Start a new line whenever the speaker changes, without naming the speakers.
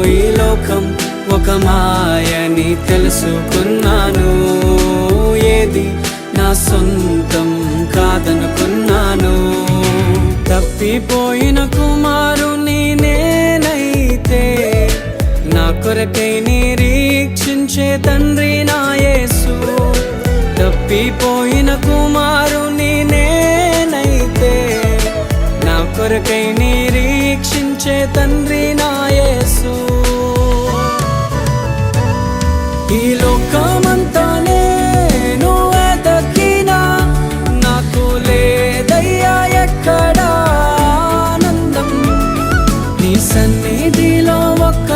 ఈ లోకం ఒక మాయని తెలుసుకున్నాను. ఏది నా సొంతం కాదనుకున్నాను. తప్పిపోయిన కుమారుని నేనైతే నా కొరకై నిరీక్షించే తండ్రి నా యేసు. తప్పిపోయిన కుమారుని నేనైతే నా కొరకై నిరీక్షించే తండ్రి నా యేసు. ఈ లోకమంతా నేను వెతకినా నాకు లేదయ్యా ఎక్కడా ఆనందం. నీ సన్నిధిలో ఒక్క